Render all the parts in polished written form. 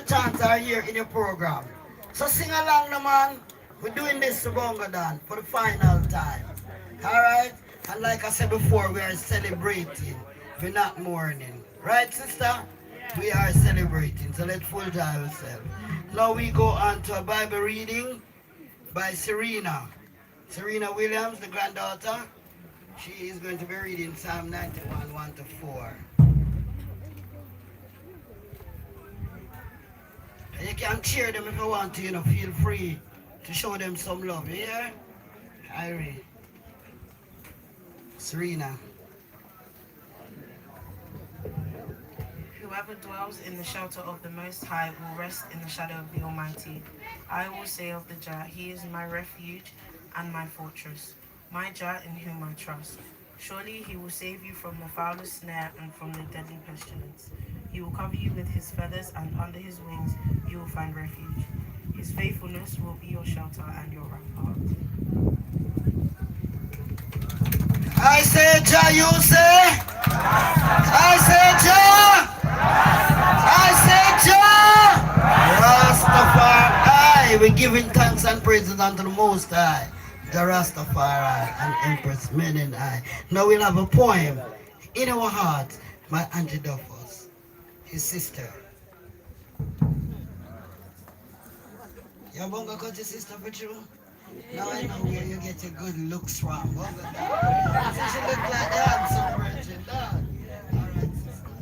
chants are here in your program. So sing along, no man. We're doing this to Bongadan for the final time. Alright? And like I said before, we are celebrating. We're not mourning. Right, sister? We are celebrating. So let's full joy ourselves. Now we go on to a Bible reading by Serena. Serena Williams, the granddaughter. She is going to be reading Psalm 91, 1 to 4. And you can cheer them if you want to, feel free to show them some love. You hear? Irene. Serena. Whoever dwells in the shelter of the Most High will rest in the shadow of the Almighty. I will say of the Jah, He is my refuge and my fortress, my Jah in whom I trust. Surely He will save you from the foulest snare and from the deadly pestilence. He will cover you with His feathers, and under His wings you will find refuge. His faithfulness will be your shelter and your rampart. I say Jah, you say? I say Jah! I say Jah! Rastafari! We're giving thanks and praises unto the Most High, the Rastafari and Empress Men and I. Now we'll have a poem, In Our Heart, by Angie Duffus, his sister. You're going to cut your sister for you? Now I know where you get your good looks from. She look like that, some virgin dog. Alright, sister.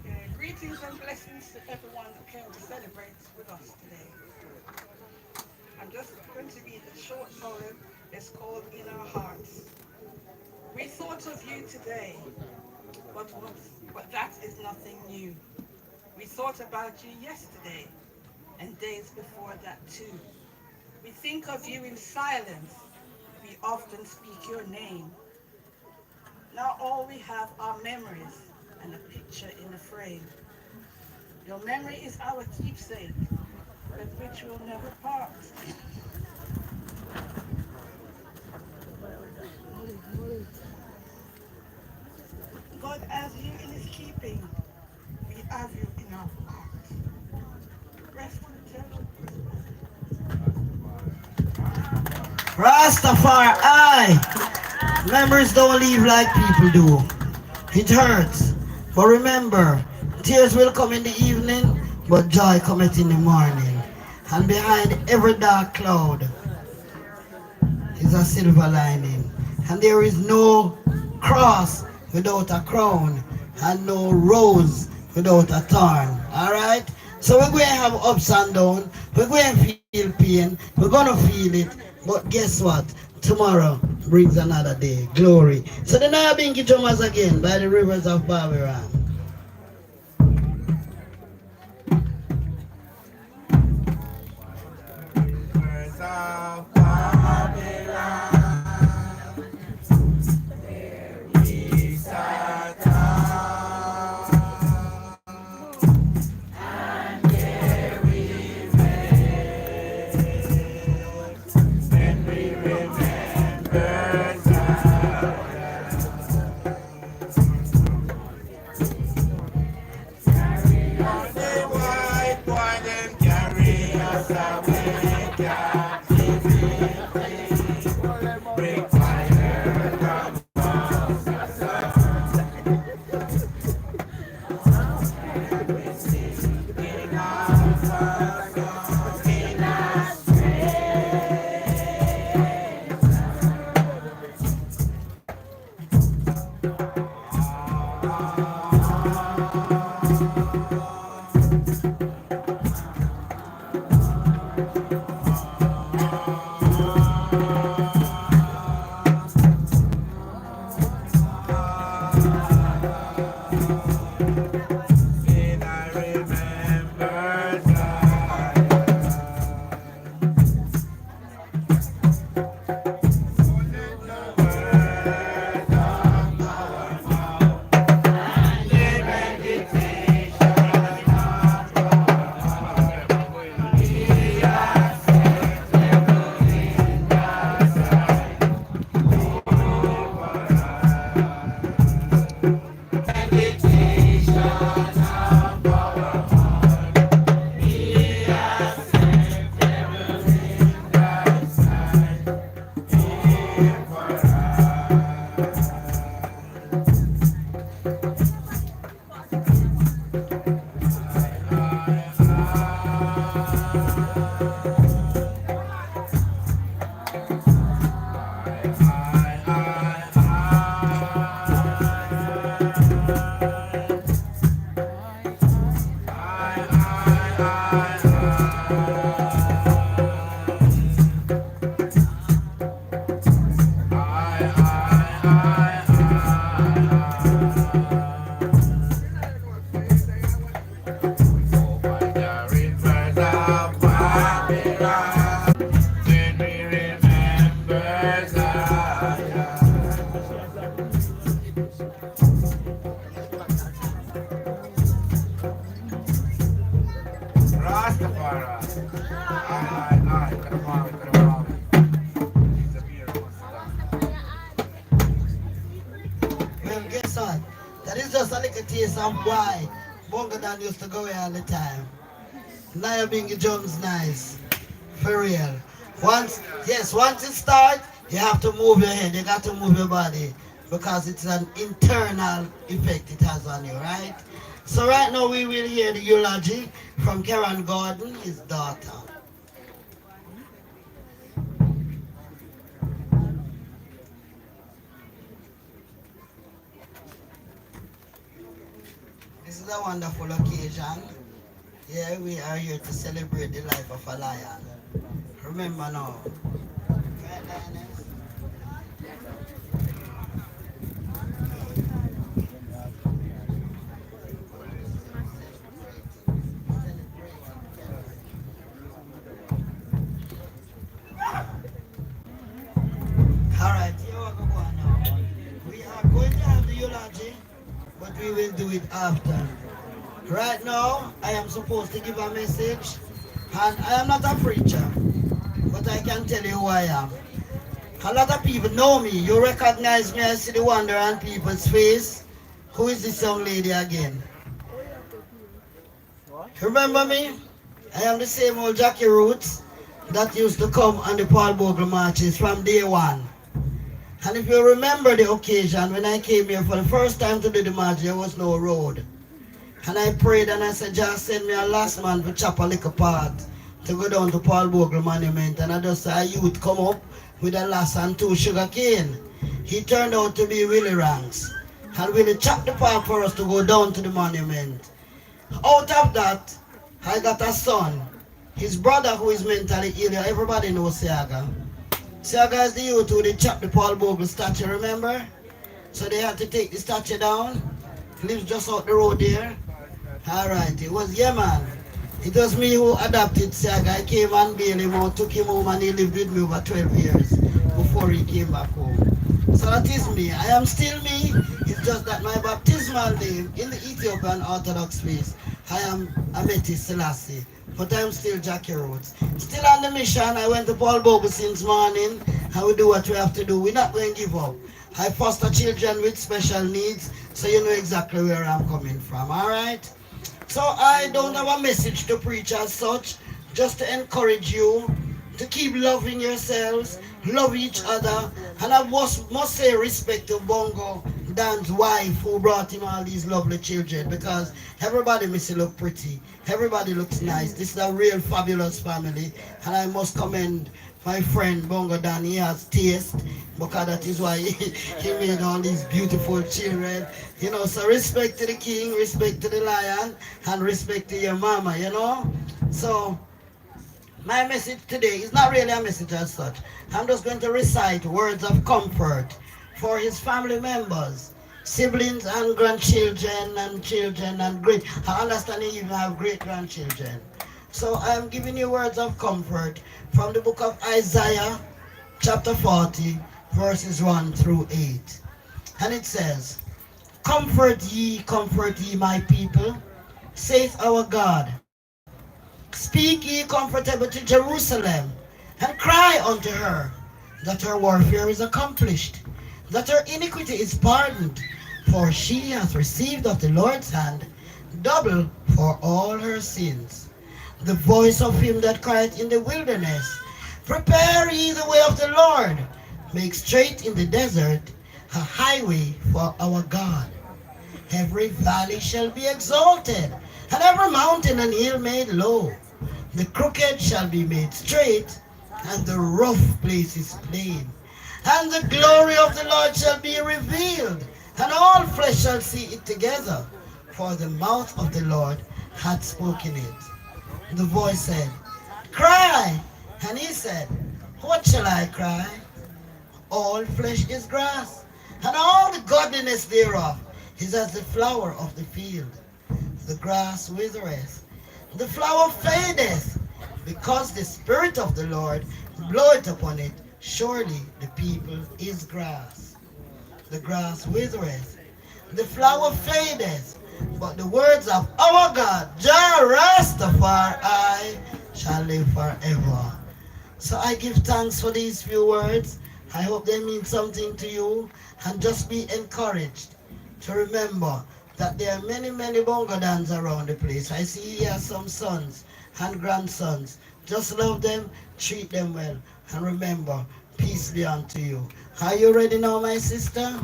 Okay. Greetings and blessings to everyone who came to celebrate with us today. I'm just going to read a short poem. It's called In Our Hearts. We thought of you today, but that is nothing new. We thought about you yesterday and days before that too. We think of you in silence. We often speak your name. Now all we have are memories and a picture in a frame. Your memory is our keepsake, with which we'll never part. God has you in His keeping. We have you in our hearts. Rest in eternity. Rastafari! Memories don't leave like people do. It hurts. But remember, tears will come in the evening, but joy cometh in the morning. And behind every dark cloud is a silver lining. And there is no cross without a crown, and no rose without a thorn. Alright? So we're going to have ups and downs. We're going to feel pain. We're going to feel it. But guess what? Tomorrow brings another day. Glory. So the Nayabinki drummers again by the rivers of Babylon. Rivers of Babylon, there is a town, and there we wait, and we remember Zion. Carry on the white boy, them carry us away, captivity. Bring fire from amongst us. And we sing in our song, in our and I remember that. Well, guess what? That is just a little taste of why Bongo Dan used to go here all the time. Naya Bingy Jones nice. For real. Once it starts, you have to move your head, you got to move your body because it's an internal effect it has on you, right? So right now we will hear the eulogy from Gardon, his daughter. This is a wonderful occasion. Yeah, we are here to celebrate the life of a lion. Remember now. Right, lioness? Alright, here we go on now. We are going to have the eulogy, but we will do it after. Right now, I am supposed to give a message, and I am not a preacher, but I can tell you who I am. A lot of people know me. You recognize me, I see the wonder on people's face. Who is this young lady again? Remember me? I am the same old Jackie Roots that used to come on the Paul Bogle marches from day one. And if you remember the occasion when I came here for the first time to do the march, there was no road. And I prayed and I said, just send me a last man to chop a little part to go down to Paul Bogle Monument. And I just saw a youth come up with a lass and 2 sugar cane. He turned out to be Willie Ranks. And Willie chopped the part for us to go down to the monument. Out of that, I got a son. His brother who is mentally ill, everybody knows Siaga. Siaga is the youth who they chopped the Paul Bogle statue, remember? So they had to take the statue down. He lives just out the road there. Alright, it was, yeah man. It was me who adopted Siaga. I came and bailed him out, took him home, and he lived with me over 12 years before he came back home. So that is me. I am still me. It's just that my baptismal name in the Ethiopian Orthodox faith, I am Ameti Selassie. But I'm still Jackie Rhodes. Still on the mission. I went to Paul Bogle since morning. And we do what we have to do. We're not going to give up. I foster children with special needs, so you know exactly where I'm coming from, alright? So I don't have a message to preach as such, just to encourage you to keep loving yourselves, love each other, and I must say respect to Bongo Dan's wife who brought him all these lovely children, because everybody makes it look pretty, everybody looks nice. This is a real fabulous family, and I must commend my friend Bongo Dan. He has taste, because that is why he made all these beautiful children. You know, so respect to the king, respect to the lion, and respect to your mama, you know. So my message today is not really a message as such. I'm just going to recite words of comfort for his family members, siblings and grandchildren and children and great. I understand he even have great-grandchildren. So I'm giving you words of comfort from the book of Isaiah, chapter 40, verses 1 through 8. And it says, comfort ye, my people, saith our God. Speak ye comfortable to Jerusalem, and cry unto her, that her warfare is accomplished, that her iniquity is pardoned, for she hath received of the Lord's hand double for all her sins. The voice of him that crieth in the wilderness, prepare ye the way of the Lord, make straight in the desert a highway for our God. Every valley shall be exalted, and every mountain and hill made low. The crooked shall be made straight, and the rough places plain. And the glory of the Lord shall be revealed, and all flesh shall see it together, for the mouth of the Lord hath spoken it. The voice said, cry. And he said, what shall I cry? All flesh is grass, and all the godliness thereof is as the flower of the field. The grass withereth, the flower fadeth, because the Spirit of the Lord bloweth upon it. Surely the people is grass. The grass withereth, the flower fadeth, but the words of our God, Jah Rastafari, shall live forever. So I give thanks for these few words. I hope they mean something to you, and just be encouraged to remember that there are many, many Bongodans around the place. I see here some sons and grandsons. Just love them, treat them well, and remember, peace be unto you. Are you ready now, my sister?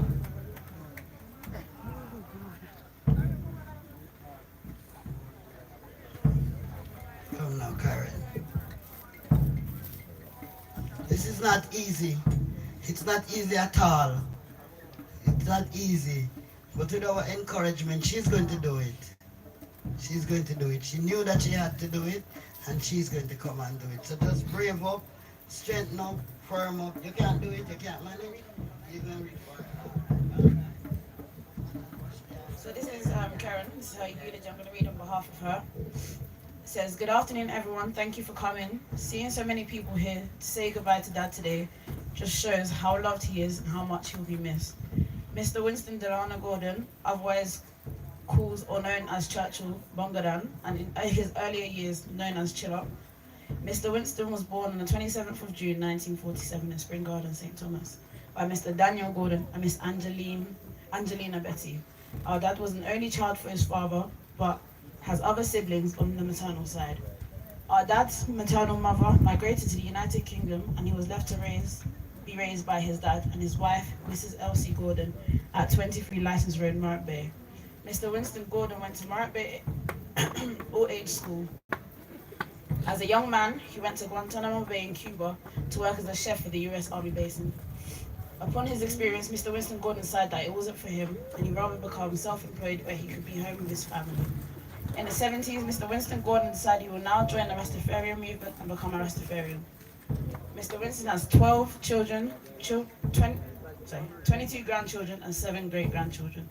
Come now, Karen. This is not easy. It's not easy at all. It's not easy. But with our encouragement, she's going to do it. She's going to do it. She knew that she had to do it, and she's going to come and do it. So just brave up, strengthen up, firm up. You can't do it, you can't manage it. You're going to read for it. So this is Karen. This is her eulogy. I'm going to read on behalf of her. It says, good afternoon, everyone. Thank you for coming. Seeing so many people here to say goodbye to Dad today just shows how loved he is and how much he will be missed. Mr. Winston Delana Gardon, otherwise called or known as Churchill Bongadan, and in his earlier years known as Chillop. Mr. Winston was born on the 27th of June 1947 in Spring Garden, St. Thomas, by Mr. Daniel Gordon and Miss Angelina Betty. Our dad was an only child for his father, but has other siblings on the maternal side. Our dad's maternal mother migrated to the United Kingdom, and he was left to be raised by his dad and his wife, Mrs. Elsie Gordon, at 23 License Road, Murrick Bay. Mr. Winston Gordon went to Murrick Bay all-age school. As a young man, he went to Guantanamo Bay in Cuba to work as a chef for the US Army basin. Upon his experience, Mr. Winston Gordon decided that it wasn't for him, and he'd rather become self-employed where he could be home with his family. In the 70s, Mr. Winston Gordon decided he will now join the Rastafarian movement and become a Rastafarian. Mr. Winston has 12 children, 22 grandchildren and 7 great-grandchildren.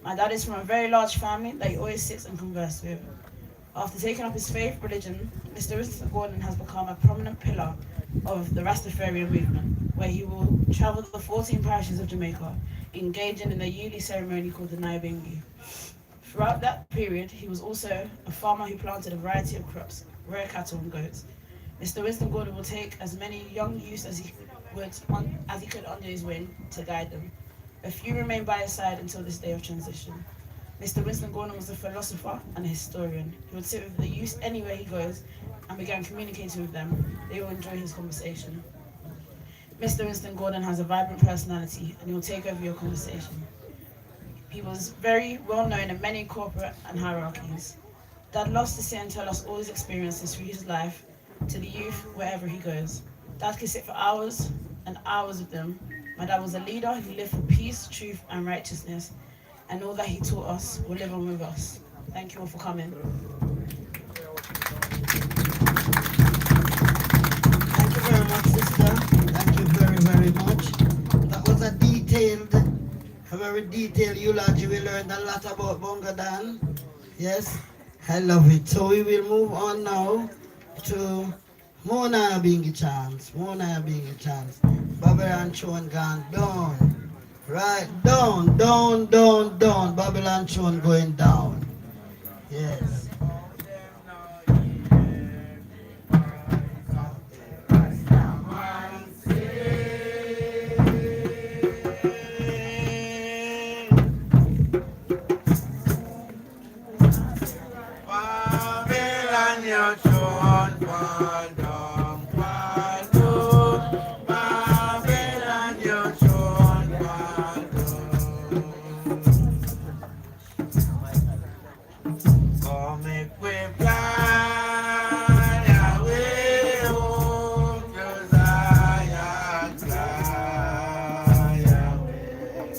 My dad is from a very large family that he always sits and converses with. After taking up his faith religion, Mr. Winston Gordon has become a prominent pillar of the Rastafarian movement, where he will travel the 14 parishes of Jamaica, engaging in a yearly ceremony called the Naibingi. Throughout that period, he was also a farmer who planted a variety of crops, rare cattle and goats. Mr. Winston Gordon will take as many young youths as he could under his wing to guide them. A few remain by his side until this day of transition. Mr. Winston Gordon was a philosopher and a historian. He would sit with the youth anywhere he goes and began communicating with them. They will enjoy his conversation. Mr. Winston Gordon has a vibrant personality and he will take over your conversation. He was very well known in many corporate and hierarchies. Dad loves to sit and tell us all his experiences through his life to the youth wherever he goes. Dad could sit for hours and hours with them. My dad was a leader who lived for peace, truth and righteousness, and all that he taught us will live on with us. Thank you all for coming. Thank you very much, sister. Thank you very, very much. That was a very detailed eulogy. We learned a lot about Bongadan. Yes, I love it. So we will move on now to Mona being a chance. Mona being a chance. Babylon Throne gone down. Right, down. Babylon Throne going down. Yes. Babylon, your throne fall down, fall down. Babylon, your throne fall down. Come make we fly away home to Zion, fly away.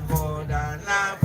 More than a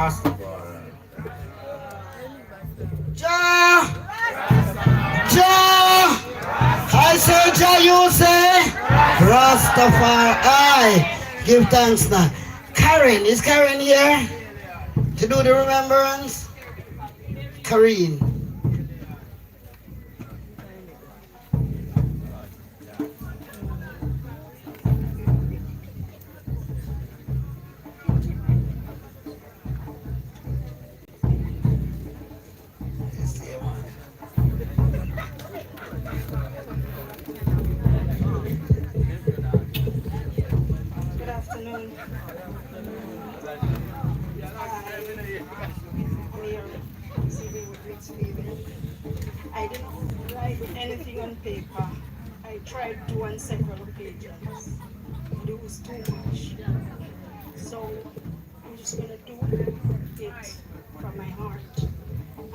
Rastafari. Jah, Jah. I say Jah, you say Rastafari. Give thanks now. Karen, is Karen here to do the remembrance? Karen. Good afternoon. I'm here receiving with great spirit. I didn't write anything on paper. I tried to on several occasions, but it was too much. So I'm just gonna do it from my heart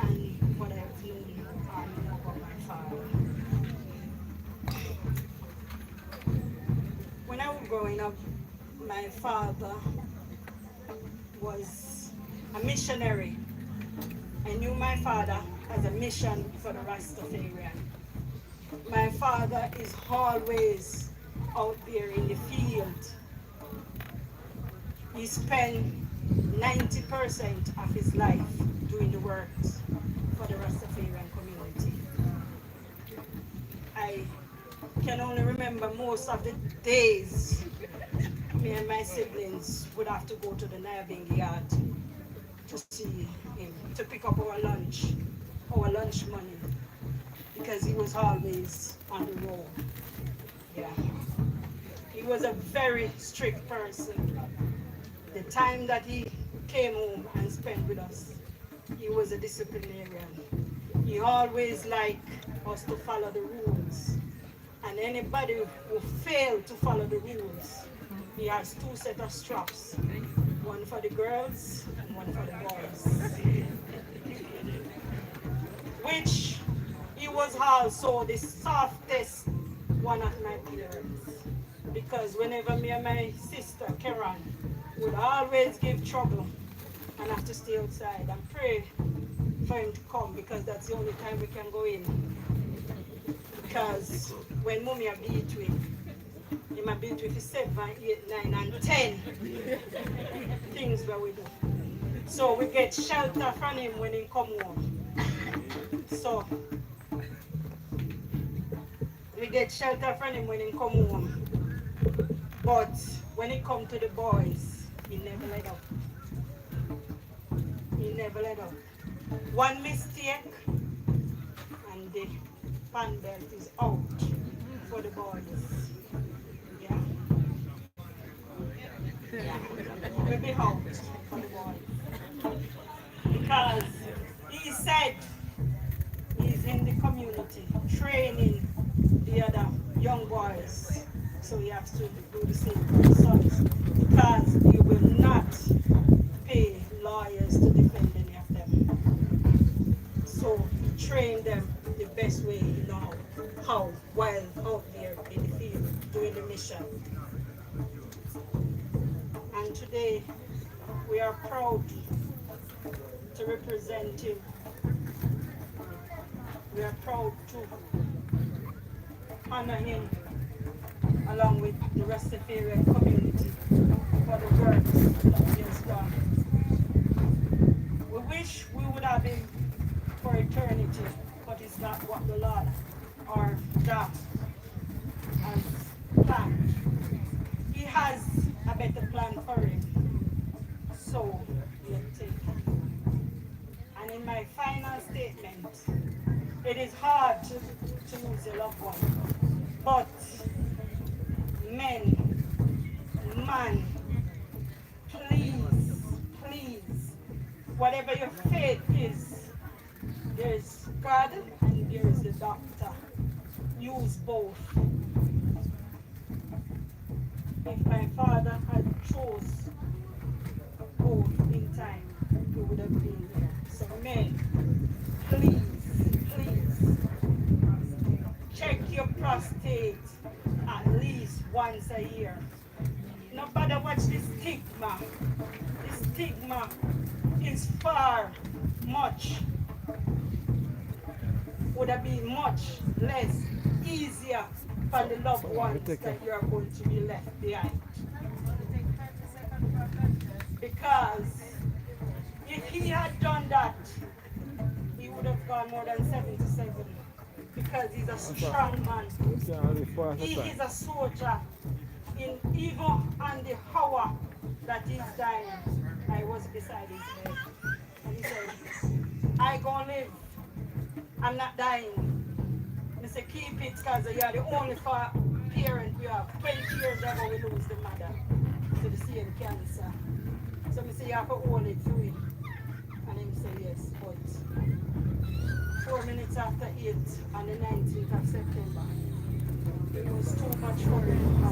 and what I've known about my father. When I was growing up, my father was a missionary. I knew my father as a mission for the Rastafarian. My father is always out there in the field. He spent 90% of his life doing the work for the Rastafarian community. I can only remember most of the days me and my siblings would have to go to the Nabing yard to see him, to pick up our lunch money, because he was always on the road. Yeah. He was a very strict person. The time that he came home and spent with us, he was a disciplinarian. He always liked us to follow the rules. And anybody who failed to follow the rules, he has two sets of straps, one for the girls and one for the boys. Which he was also the softest one of my parents, because whenever me and my sister Karen would always give trouble and have to stay outside and pray for him to come, because that's the only time we can go in. Because when mommy beat we, he might beat we for 7, 8, 9, and 10 things that we do. So we get shelter from him when he come home. So we get shelter from him when he come home. But when it come to the boys, he never let up. He never let up. One mistake and the fan belt is out for the boys. Yeah. Yeah. We'll be out for the boys. Because he said he's in the community training the other young boys. So he has to do the same for his sons. Because he will not pay lawyers to defend any of them. So he trained them the best way he knows how, while out there in the field doing the mission. And today we are proud to represent him. We are proud to honor him along with the Rastafarian community for the works that he has done. We wish we would have him for eternity, but it's not what the Lord or God has planned. He has a better plan for him. So we'll take it. And in my final statement, it is hard to lose a loved one, but man, please, whatever your faith is, there's God and there is the doctor. Use both. If my father had chose both in time, he would have been there. So men, please, check your prostate at least once a year. Nobody watch the stigma. The stigma is far, much, would have been much less easier for the loved ones that you are going to be left behind. Because if he had done that, he would have gone more than 77. Because he's a strong man. He is a soldier. Even on the hour that he's dying, I was beside his bed. And he said, I gonna live. I'm not dying. I said, keep it because you are the only parent we have. 20 years ago we lose the mother to the same cancer. So I say, you have to hold it through it. And he said, yes, but 4 minutes after 8 on the 19th of September, it was too much for him.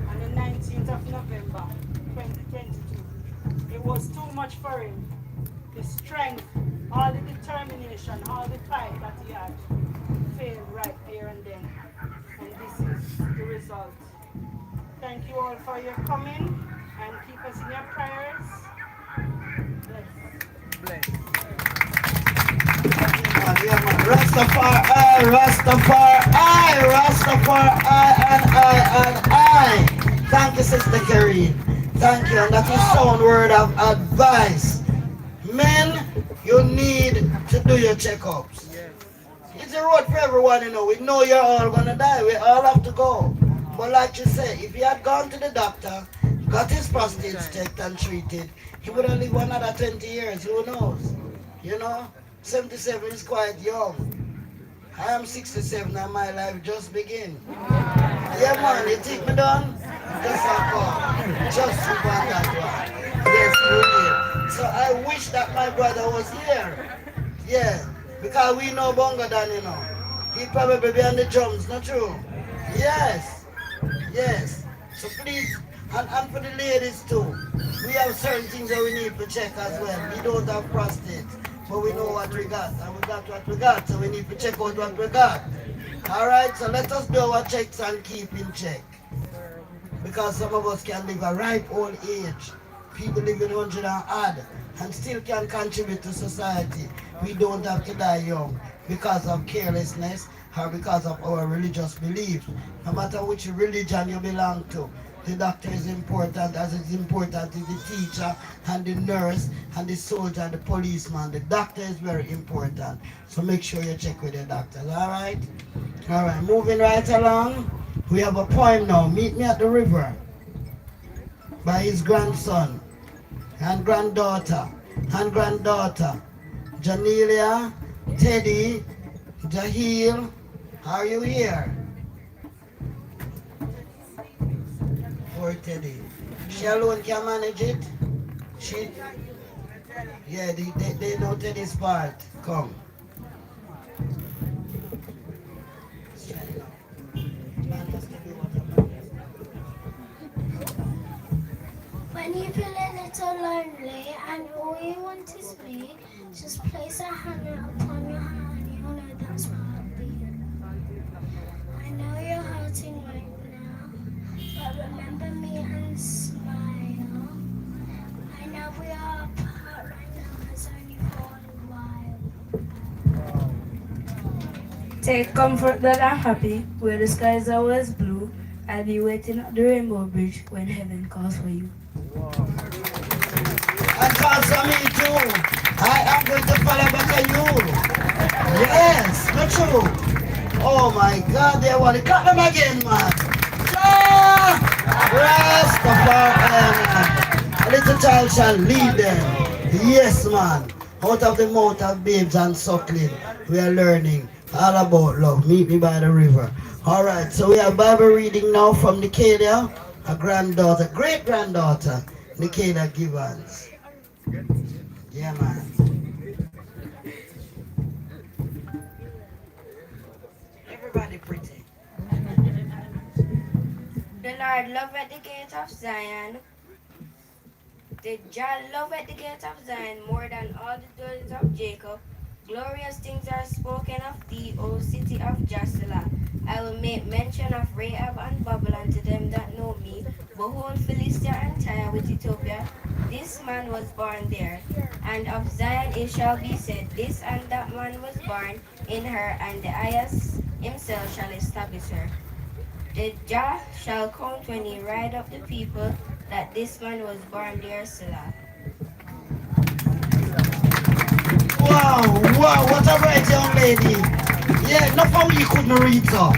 On the 19th of November, 2022, it was too much for him. The strength, all the determination, all the fight that he had failed right there and then. And this is the result. Thank you all for your coming and keep us in your prayers. Bless. Yeah, man. Rastafari, Rastafari, Rastafari, and I. Thank you, Sister Karine. Thank you, and that is sound word of advice. Men, you need to do your checkups. It's a road for everyone, you know. We know you're all gonna die. We all have to go. But like you say, if he had gone to the doctor, got his prostate checked and treated, he would have lived another 20 years. Who knows? You know, 77 is quite young. I am 67 and my life just begin. Yeah, man, you take me down? Just a call. Just super that one. Yes, brilliant. So I wish that my brother was here. Yeah, because we know Bongo Dan, you know. He'd probably be on the drums, not true? Yes. Yes. So please, and for the ladies too, we have certain things that we need to check as well. We don't have prostate, but we know what we got, and we got what we got, so we need to check out what we got. Alright, so let us do our checks and keep in check. Because some of us can live a ripe old age. People living 100 and odd, and still can contribute to society. We don't have to die young because of carelessness or because of our religious beliefs. No matter which religion you belong to, the doctor is important as it's important is the teacher and the nurse and the soldier and the policeman. The doctor is very important. So make sure you check with the doctors, alright? Alright, moving right along. We have a poem now, Meet Me at the River, by his grandson and granddaughter, Janelia, Teddy, Jahil, are you here? Poor Teddy. She alone can manage it? She? Yeah, they know Teddy's part. Come. When you feel a little lonely and all you want is me, just place a hand upon your heart and you'll know that's what I'll be. I know you're hurting right now, but remember me and smile. I know we are apart right now, it's only for a while. Take comfort that I'm happy, where the skies are always blue. I'll be waiting at the Rainbow Bridge when heaven calls for you. And calls for me too. I am going to follow back on you. Yes, not true. Oh my God, they want to cut them again, man. Rastafari. A little child shall lead them. Yes, man. Out of the mouth of babes and suckling, we are learning all about love. Meet me by the river. Alright, so we have Bible reading now from Nicadia, a granddaughter, great-granddaughter, Nicadia Givens. Yeah, man. Everybody pretty. The Lord love at the gate of Zion. The Jah love at the gate of Zion more than all the dwellings of Jacob. Glorious things are spoken of thee, O city of Joshua. I will make mention of Rahab and Babylon to them that know me. Behold, Philistia and Tyre with Ethiopia, this man was born there. And of Zion it shall be said, this and that man was born in her, and the highest himself shall establish her. The Jah shall count when he ride up the people, that this man was born there, Selah. Wow, wow, what a bright young lady. Yeah, not for we couldn't read so.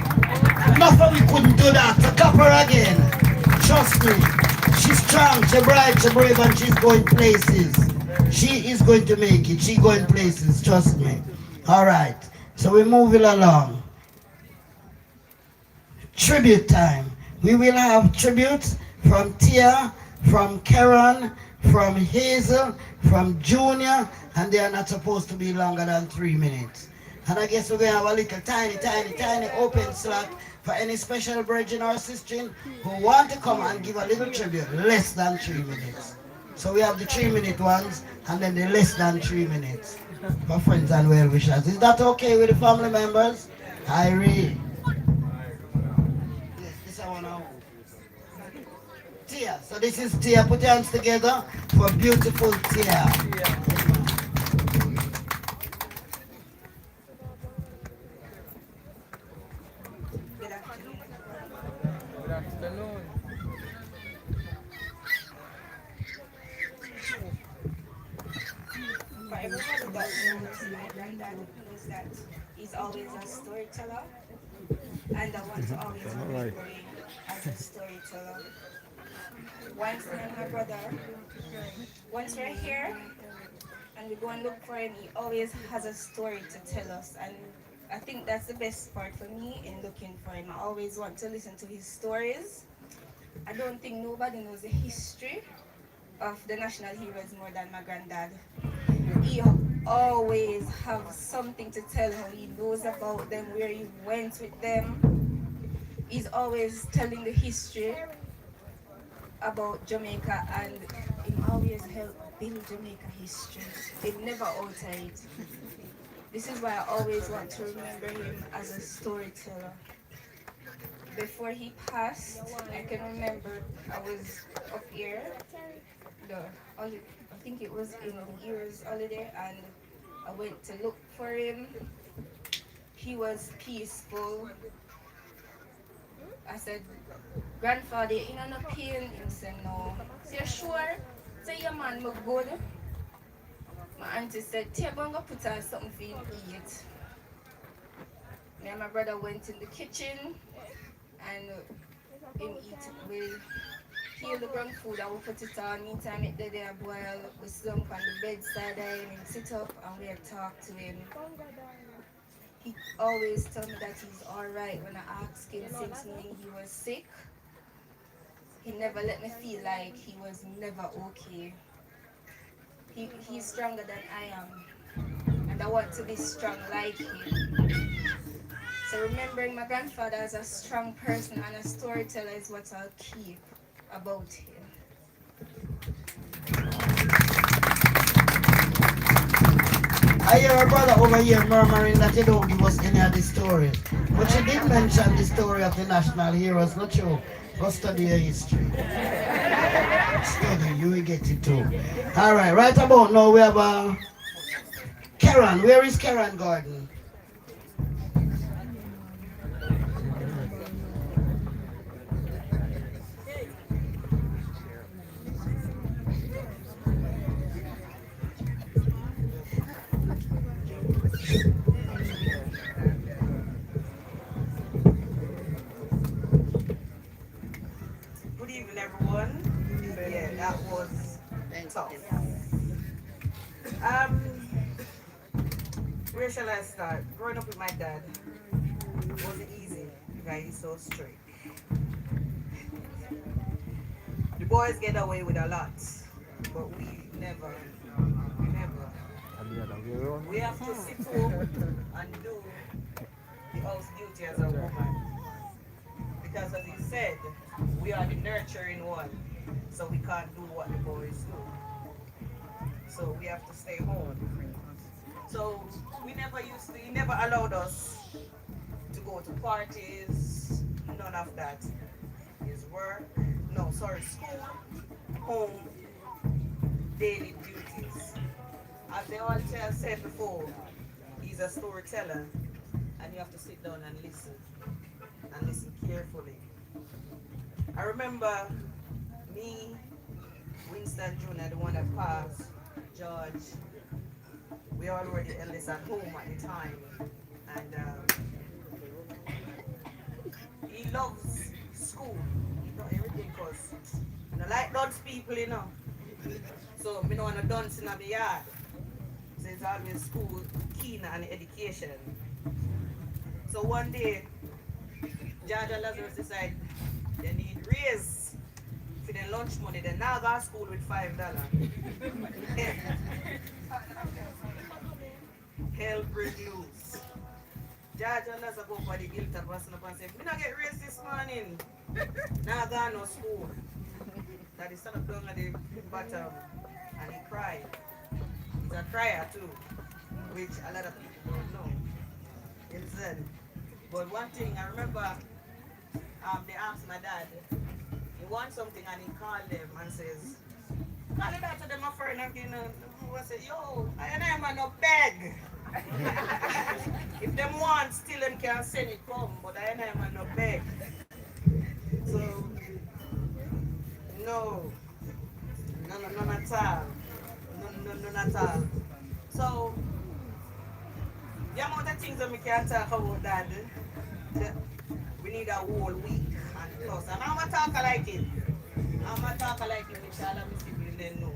Not for we couldn't do that. To clap her again. Trust me. She's strong, she's bright, she's brave, and she's going places. She is going to make it. She's going places, trust me. Alright, so we're moving along. Tribute time. We will have tributes from Tia, from Karen, from Hazel, from Junior, and they are not supposed to be longer than 3 minutes. And I guess we're going to have a little tiny open slot for any special brethren or sister who want to come and give a little tribute, less than 3 minutes. So we have the 3-minute ones and then the less than 3 minutes for friends and well-wishers. Is that okay with the family members? Irie. Yes, this I want to hold. Tia. So this is Tia. Put your hands together for beautiful Tia. Good afternoon. Good afternoon. For everybody that knows my granddad knows that he's always a storyteller, and I want to always remember him as a storyteller. Winston and my brother, once we're here and we go and look for him, he always has a story to tell us, and I think that's the best part for me in looking for him. I always want to listen to his stories. I don't think nobody knows the history of the national heroes more than my granddad. He always have something to tell how he knows about them, where he went with them. He's always telling the history about Jamaica, and he always help build Jamaica history. They never alter it. This is why I always want to remember him as a storyteller. Before he passed, I can remember I was up here, I think it was in the year's holiday, and I went to look for him. He was peaceful. I said, grandfather, you know no pain? He said, no. I said, sure? Say, yeah man, look good. My auntie said, Tia, go and go put on something for him to eat. Me and my brother went in the kitchen, and him eat with peel the brown food and we put it on. Meantime it there boil, we slump on the bedside and him sit up and we talk to him. He always tell me that he's alright when I ask him, since knowing he was sick. He never let me feel like he was never okay. He's stronger than I am, and I want to be strong like him. So remembering my grandfather as a strong person and a storyteller is what I'll keep about him. I hear a brother over here murmuring that you don't give us any of the stories. But you did mention the story of the national heroes, not you. Go study your history. Study, you will get it too. Alright, right about now we have Karen. Where is Karen Gardon? Good evening, everyone. Yeah, that was tough. Where shall I start? Growing up with my dad wasn't easy. The guy is so straight. The boys get away with a lot, but we never. We have to sit home and do the house duty as a woman. Because as he said, we are the nurturing one, so we can't do what the boys do. So we have to stay home. So he never allowed us to go to parties, none of that. School, home daily duties. As the altar said before, he's a storyteller, and you have to sit down and listen carefully. I remember me, Winston Jr., the one that passed, George, we all were the eldest at home at the time, and he loves school, everything, cause like dance people, So me don't want to dance in the yard. So it's always school, keen and education. So one day, George and Lazarus decide they need raise for their lunch money. They now go to school with $5. Hell break loose. George and Lazarus go for the guilt of passing up and say, "Me not get raised this morning. Now go no school." That he stand up down at the bottom and he cried. He's a crier too, which a lot of people don't know. Himself. But one thing I remember, they asked my dad, he wants something and he called them and says, call it out to them, my friend again. I said, yo, I and I'm no beg. If them want, still them can send it come, but I and I'm no beg. So, no, none at all. None at all. So, the amount of things that we can talk about, Dad, we need a whole week and plus. And I'm a talker like it. I'm a talker like it, which all of my siblings didn't know.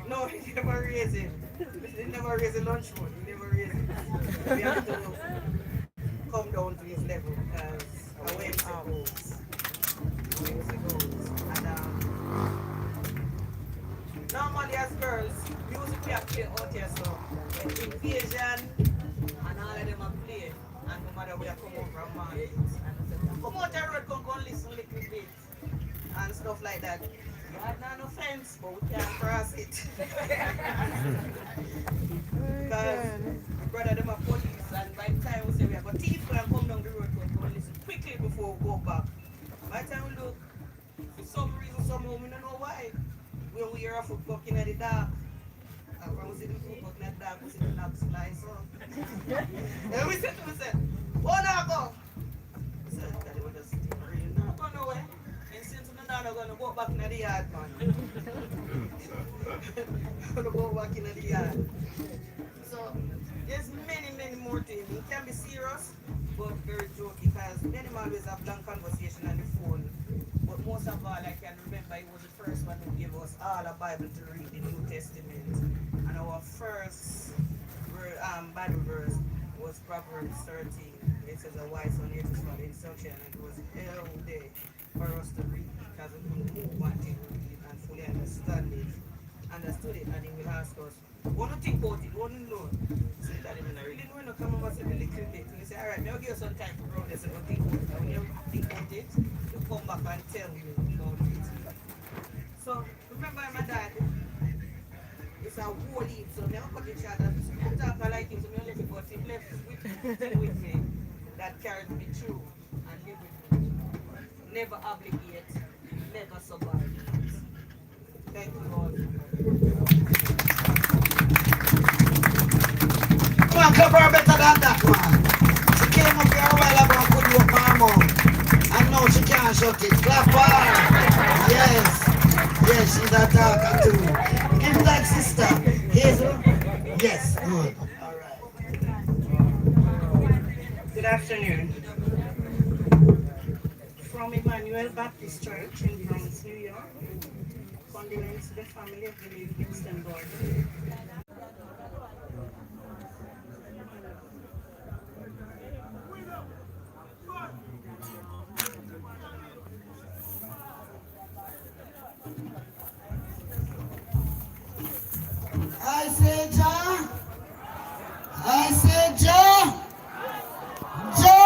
No, he never raised it. He never raised the lunch money. He never raised it. We have to come down to his level because I went to goes. And normally as girls, music we have to play out here, so Invasion and all of them are play. And no matter where I come over from market. And I said, come out the road, come go and listen a little bit. And stuff like that. You had no fence, but we can't cross it. Because my brother them are police, and by the time we say we have a thief and come down the road, we go and listen quickly before we go back. By the time we look, for some reason, somehow, we don't know why. When we hear a foot bucking at the dark, and when we see the foot bucking at the dark, we see the knobs fly, so. And we said to ourselves, oh, now go. We said, Daddy, we're just really not going nowhere. And since we're not going to go back in the yard, man. We're going to go back in the yard. So, there's many more things. It can be serious, but very jokey, because many always have long conversation on the phone. But most of all, I can remember he was the first one who gave us all a Bible to read, the New Testament. And our first Bible verse was Proverbs 13. It says, a wise son hears for the instruction. And it was hell day for us to read, because we couldn't move until we read and fully understood it, and he will ask us, want to think about it, want to know. So that I really know, come over a little bit. And he say, all right, I'll give you some time to grow this and think about it. And when you think about it, you come back and tell me about it. So remember my dad, it's a whole heap, so I cut each other. I talk like him, so I let it go. He left with me that carried me through and live with me. Never obligate, never subordinate. Thank you all. Come on, clap her better than that, man. She came up here a while ago and put you up my mouth. And now she can't shut it. Clap her. Yes. Yes, she's a talker too. Give that sister. Hazel. Yes, good. All right. Good afternoon. From Emmanuel Baptist Church in Bronx, New York. Condolence to the family of the late Winston Gardon. I say Ja. I say Ja. Ja.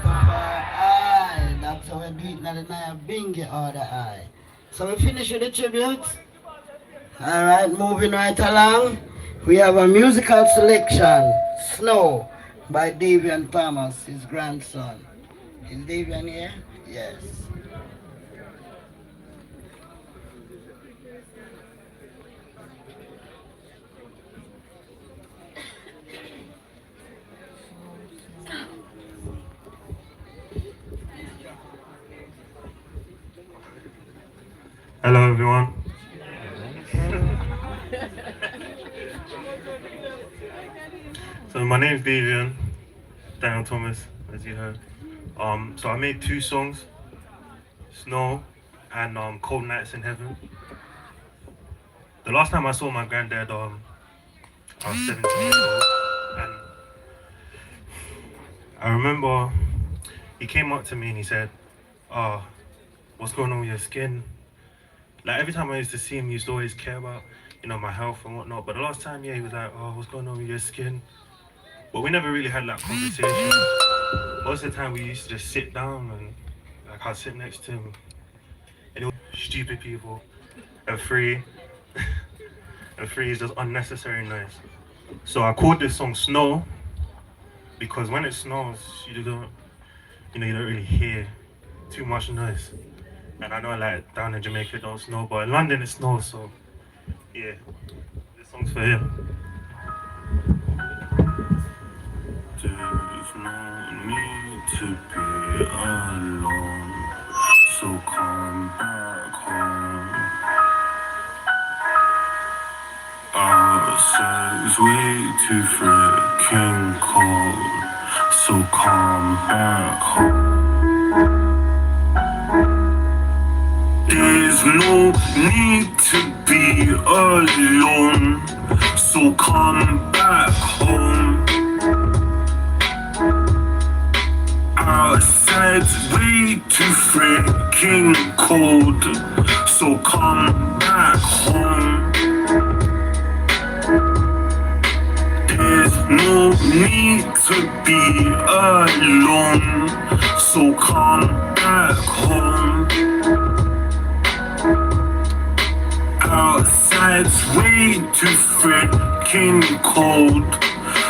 Aye. That's how we do it now. The bingy or the eye. So we finish with the tribute. Alright, moving right along. We have a musical selection, Snow, by Davian Thomas, his grandson. Is Davian here? Yes. Hello everyone. So my name's Davian, Daniel Thomas, as you heard. So I made two songs, Snow and Cold Nights in Heaven. The last time I saw my granddad, I was 17 years old, and I remember he came up to me and he said, what's going on with your skin? Like every time I used to see him, he used to always care about, my health and whatnot. But the last time, yeah, he was like, what's going on with your skin? But we never really had that conversation. Most of the time we used to just sit down and like I'd sit next to him. And it was stupid people. And free. And free is just unnecessary noise. So I called this song Snow because when it snows, you don't really hear too much noise. And I know like down in Jamaica it don't snow, but in London it snows, so yeah, this song's for him. There's no need to be alone, so come back home. Outside's way too freaking cold, so come back home. There's no need to be alone, so come back home. Outside's way too freaking cold, so come back home. There's no need to be alone, so come back home. Outside's way too freaking cold,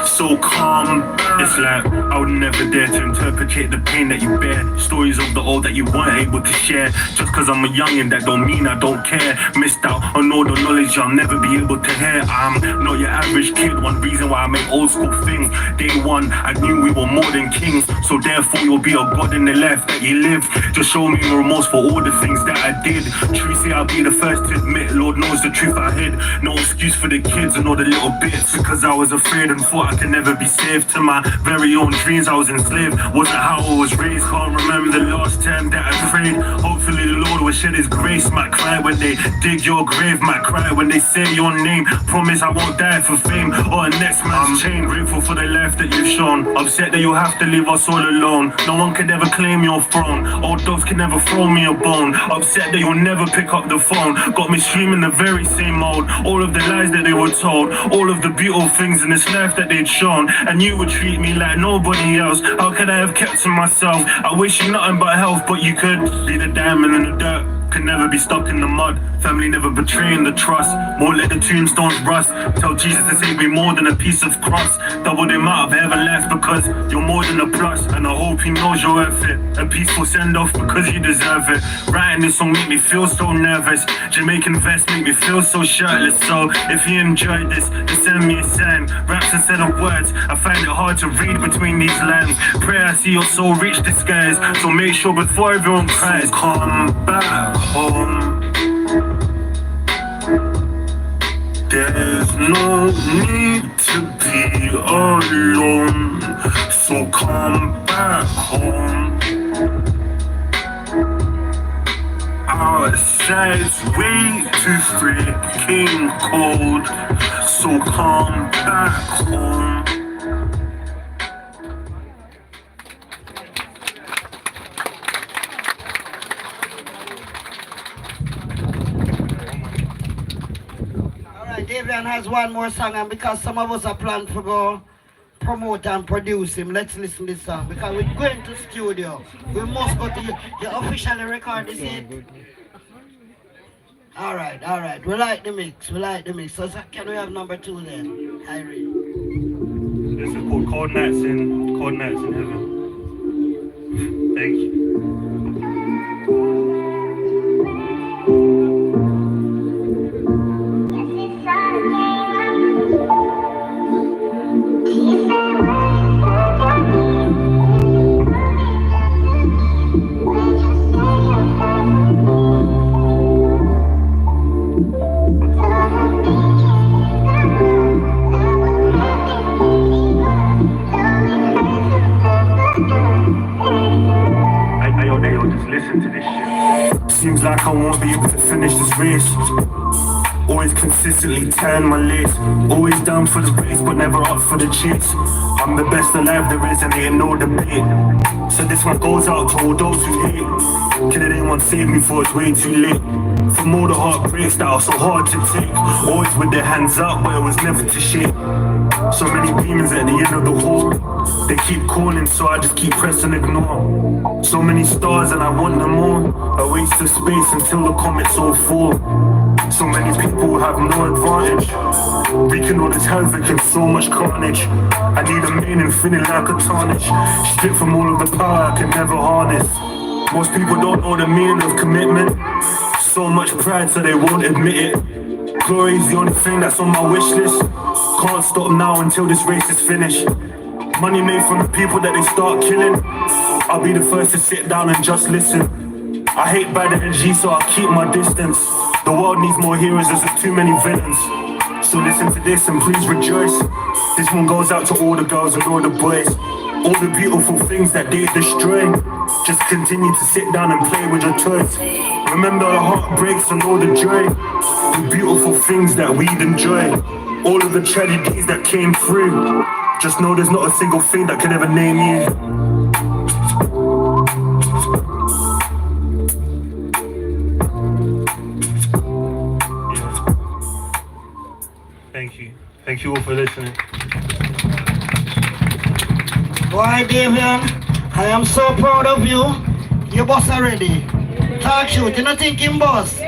so come back. It's like I would never dare to interpret the pain that you bear. Stories of the old that you weren't able to share. Just cause I'm a youngin', that don't mean I don't care. Missed out on all the knowledge I'll never be able to hear. I'm not your average kid, one reason why I make old school things. Day one, I knew we were more than kings, so therefore you'll be a god in the life that you live. Just show me remorse for all the things that I did. True, say I'll be the first to admit, Lord knows the truth I hid. No excuse for the kids and all the little bits, because I was afraid and thought I could never be saved. To my very own dreams I was enslaved, wasn't how I was raised. Can't remember the last time that I prayed. Hopefully the Lord will shed his grace. Might cry when they dig your grave, might cry when they say your name. Promise I won't die for fame or a next man's chain. Grateful for the life that you've shown, upset that you'll have to leave us all alone. No one could ever claim your throne, old dogs can never throw me a bone. Upset that you'll never pick up the phone, got me screaming the very same old. All of the lies that they were told, all of the beautiful things in this life that they'd shown, and you would treat me like nobody else. How could I have kept to myself? I wish you nothing but health, but you could be the diamond in the dirt, could never be stuck in the mud. Family never betraying the trust, won't let the tombstones rust. Tell Jesus to save me more than a piece of crust. Double the amount of heaven life because you're more than a plus, and I hope he knows you're worth it. A peaceful send off because you deserve it. Writing this song make me feel so nervous. Jamaican vest make me feel so shirtless. So if you enjoyed this, just send me a sign. Raps instead of words, I find it hard to read between these lines. Pray I see your soul reach the skies, so make sure before everyone cries, come back home. There's no need to be alone, so come back home. Outside's way too freaking cold, so come back home. Davian has one more song, and because some of us are planned to go promote and produce him, let's listen to this song. Because we're going to studio, we must go to you officially record this hit. Alright, we like the mix, So can we have number 2 then, Irene? This is called Cold Nights in Heaven. Thank you. Ayo, just listen to this shit. Seems like I won't be able to finish this race. Always consistently turn my legs. Always down for the race, but never up for the chase. I'm the best alive there is, and ain't no debate. So this one goes out to all those who hate. Can anyone save me for it's way too late? From all the heartbreaks that are so hard to take. Always with their hands up, but it was never to shake. So many demons at the end of the hall. They keep calling, so I just keep pressing ignore. So many stars and I want them all. A waste of space until the comets all fall. So many people have no advantage. Wreaking all this havoc and so much carnage. I need a main infinite like a tarnish. Stripped from all of the power I can never harness. Most people don't know the meaning of commitment. So much pride so they won't admit it. Glory's the only thing that's on my wish list. Can't stop now until this race is finished. Money made from the people that they start killing. I'll be the first to sit down and just listen. I hate bad energy, so I'll keep my distance. The world needs more heroes, there's too many villains. So listen to this and please rejoice. This one goes out to all the girls and all the boys. All the beautiful things that they destroy. Just continue to sit down and play with your toys. Remember the heartbreaks and all the joy. The beautiful things that we'd enjoy. All of the tragedies that came through. Just know there's not a single thing that can ever name you. Thank you. Thank you all for listening. Why, Davian, I am so proud of you. Your boss already. Talk shoot, you not think him boss?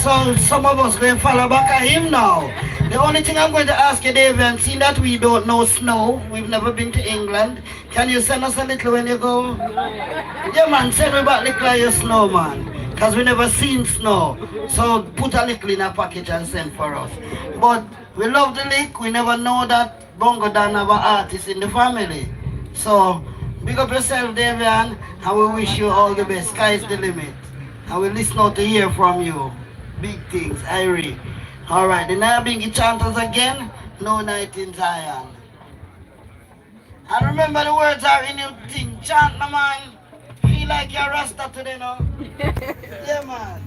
So some of us going to follow back at him now. The only thing I'm going to ask you, Davian, seeing that we don't know snow, we've never been to England, can you send us a little when you go? Yeah, man, send me back little of your snow, man. Because we never seen snow. So put a little in a package and send for us. But we love the lick. We never know that Bongo Dan have an artist in the family. So big up yourself, Davian, and we wish you all the best. Sky's the limit. And we listen out to hear from you. Big things, Irie. Alright, the Nabingi chanters again. No night in Zion. And remember the words are in your thing. Chant, no man. Feel like you're Rasta today, no? Yeah, man.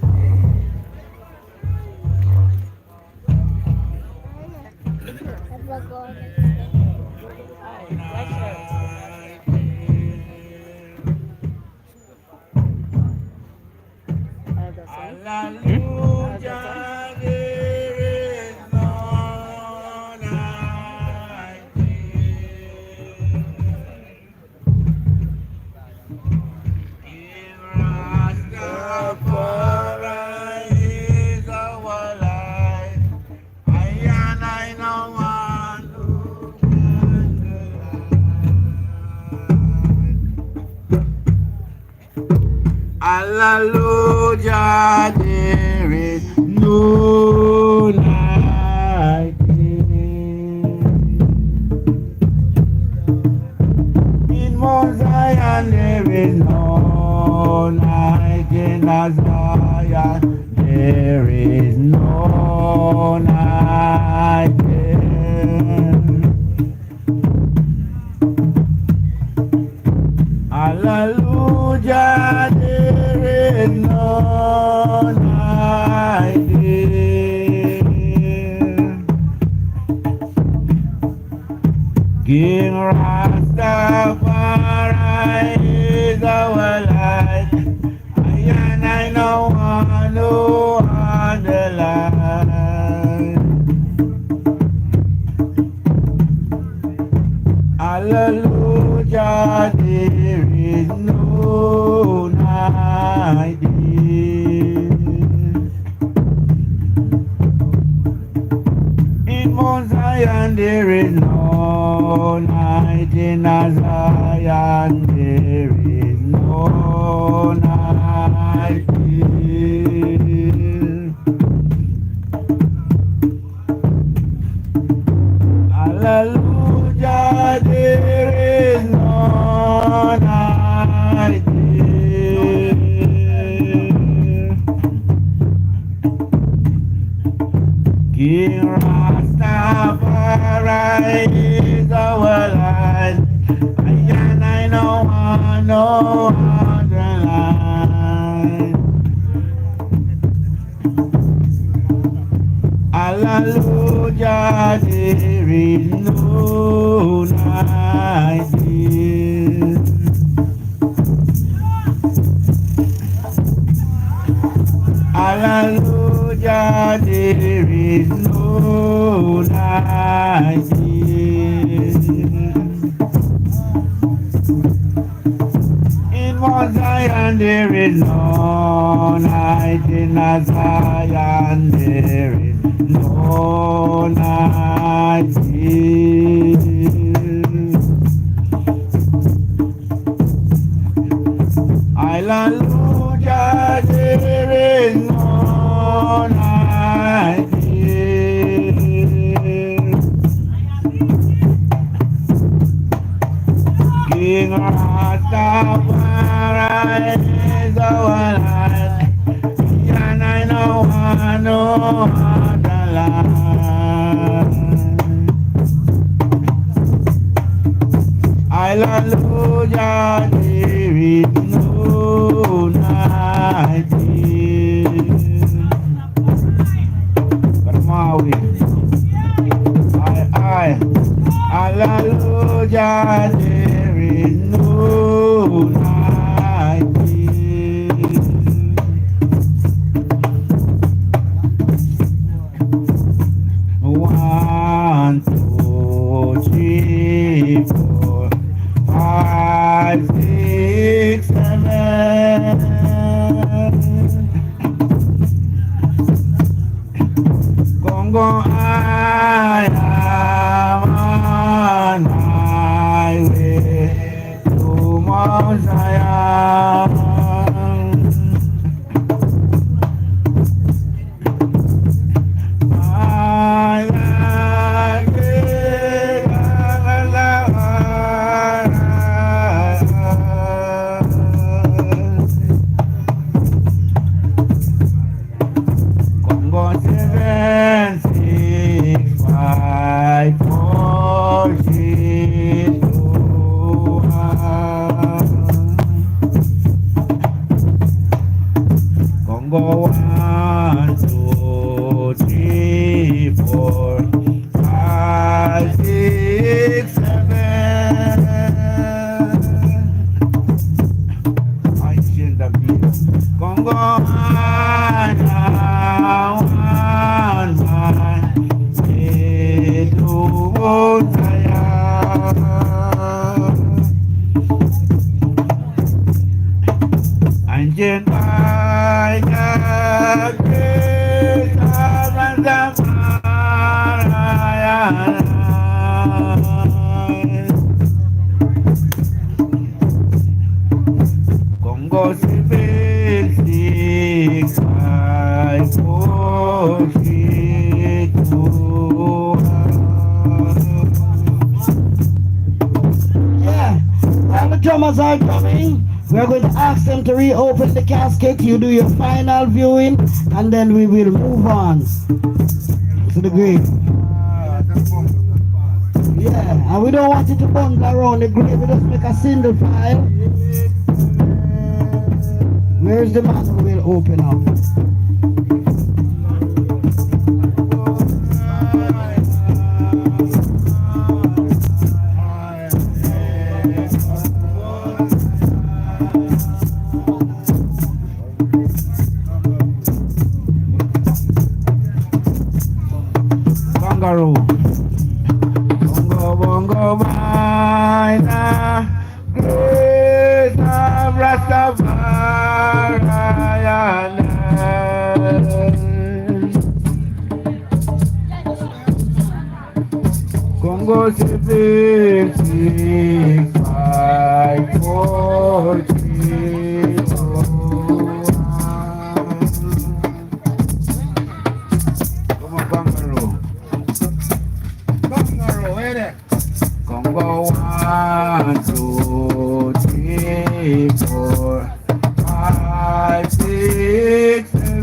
Hallelujah, there is no night. In Rastafari is our life. I know one who can delight. Hallelujah, there is no night. In Mount Zion there is no night. In Zion there is no night. Hallelujah, there is no night. King Rastafari is our light. I know one who on the line. Hallelujah, there is no night. In Mount Zion there is no night. In Zion there is no King Rastafari is our light. And I know I know other light. Hallelujah, there is no night. Hallelujah, there is no night. In Mount Zion there is no night. In Zion there is no night. Hallelujah, there is no night. King Rastafari is our light, and I know the light. Hallelujah, there is no night. Karmawi, I, hallelujah, there is no night. One, two, three, four, 5, 6, 7. Congo, I am on my way to Mount Zion. Congo 7, 6, 5, 4, 3, 2, 1. Congo 1, 2, 3, 4, 5, 6, 7. Ancient David. Congo 1, Anjing banyak kita Congo civil 6, 5, 4, 3, 2, 1. Yeah, while the drummers are coming, we're going to ask them to reopen the casket. You do your final viewing, and then we will move on to the grave. Yeah, and we don't want it to bundle around the grave. We just make a single file. Where's the man who will open up? Kangaroo. Bongo, bongo, bina, grace of Rastafari. Congo 6, 5, 4, 3, 2, 1. Come on, Kangaroo. Kangaroo, wait there. Congo 1, 2, 3, 4, 5, 6, 7.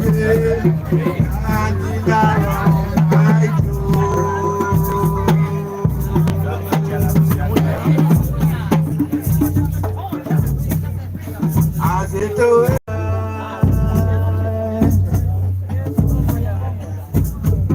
See you,